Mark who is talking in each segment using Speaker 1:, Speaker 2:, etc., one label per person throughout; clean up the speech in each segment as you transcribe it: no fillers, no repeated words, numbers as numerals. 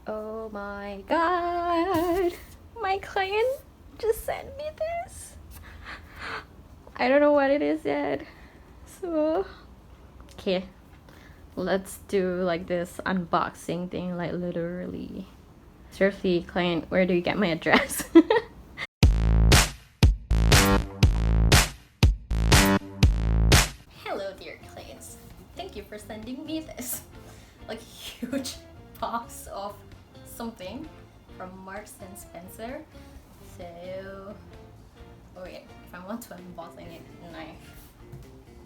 Speaker 1: Oh my god, my client just sent me this. I don't know what it is yet, so okay, let's do like this unboxing thing, like literally. Seriously, client, where do you get my address? Hello dear clients, thank you for sending me this like huge box of something from Marks and Spencer. So wait, if I want to unbox, I need a knife.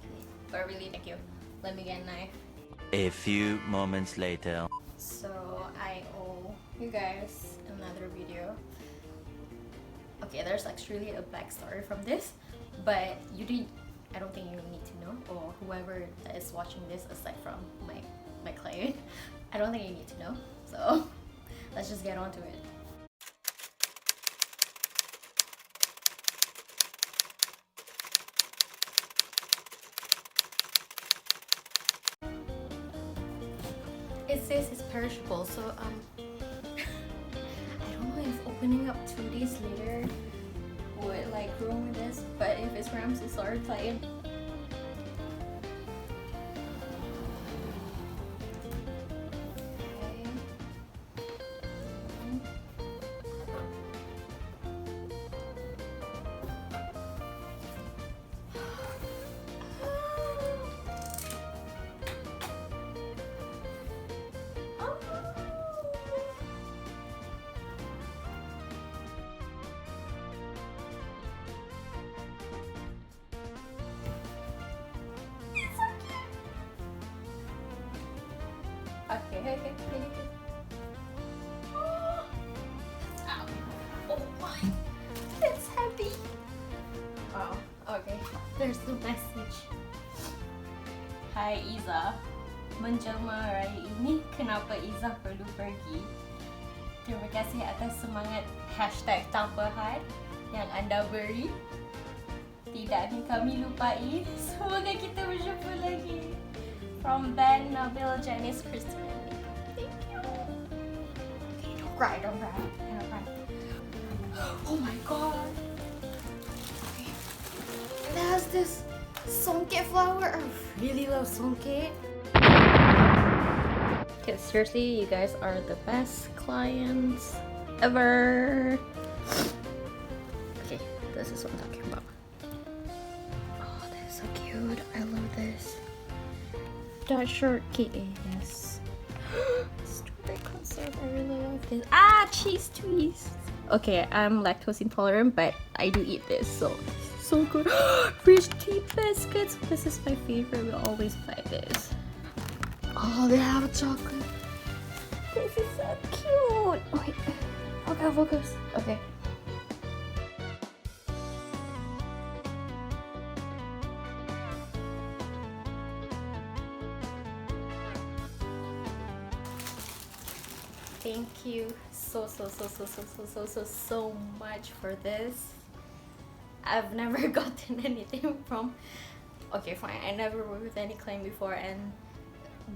Speaker 1: Okay. But really, thank you. Let me get a knife.
Speaker 2: A few moments later.
Speaker 1: So I owe you guys another video. Okay, there's actually a backstory from this, but I don't think you need to know, or whoever that is watching this aside from my client, I don't think you need to know. So let's just get on to it. It says it's perishable, so I don't know if opening up 2 days later would like ruin this, but if it's where I'm so sorry, client. Okay. Ow. Oh my, it's heavy. Wow, okay. There's the message. Hai Iza, menjelma raya ini, kenapa Iza perlu pergi? Terima kasih atas semangat #tanpa yang anda beri. Tidak akan kami lupai. Semoga kita berjumpa lagi. From Ben, Nabil, Janice, Kristen, and me. Thank you. Okay, don't cry. Don't cry. Oh my god. Okay. And it has this songke flower. I really love songke. Okay, seriously, you guys are the best clients ever. Okay, this is what I'm talking about. Oh, that is so cute. I love this. That shirt, yes. Strawberry conserve, I really love this. Ah, cheese twists. Okay, I'm lactose intolerant, but I do eat this, so good. Rich tea biscuits. This is my favorite. We always buy this. Oh, they have chocolate. This is so cute. Wait, focus. Okay. Thank you so much for this. I've never gotten anything from, okay fine, I never worked with any client before, and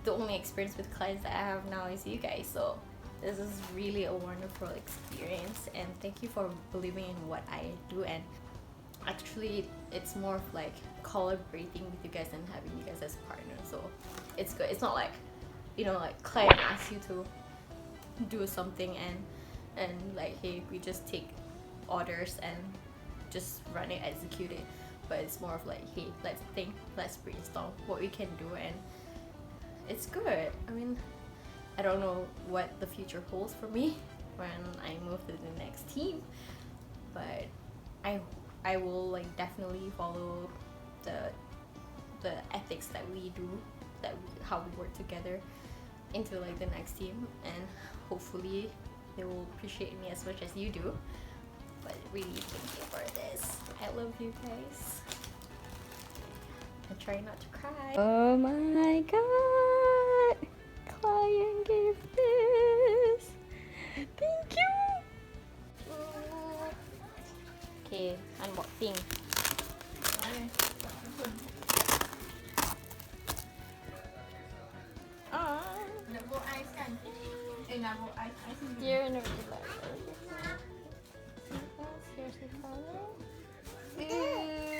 Speaker 1: the only experience with clients that I have now is you guys, so this is really a wonderful experience, and thank you for believing in what I do. And actually it's more of like collaborating with you guys and having you guys as partners, so it's good. It's not like, you know, like client asks you to do something and like, hey, we just take orders and just run it, execute it, but it's more of like, hey, let's think, let's brainstorm what we can do, and it's good. I mean, I don't know what the future holds for me when I move to the next team, but I will like definitely follow the ethics that we do, how we work together into like the next team, and hopefully they will appreciate me as much as you do. But really, thank you for this. I love you guys. I try not to cry. Oh my god, client gave this. Thank you. Okay, unboxing. Nak buat ais kan? Nak buat
Speaker 3: think
Speaker 1: You're in a regular. Here's the color. Ooh.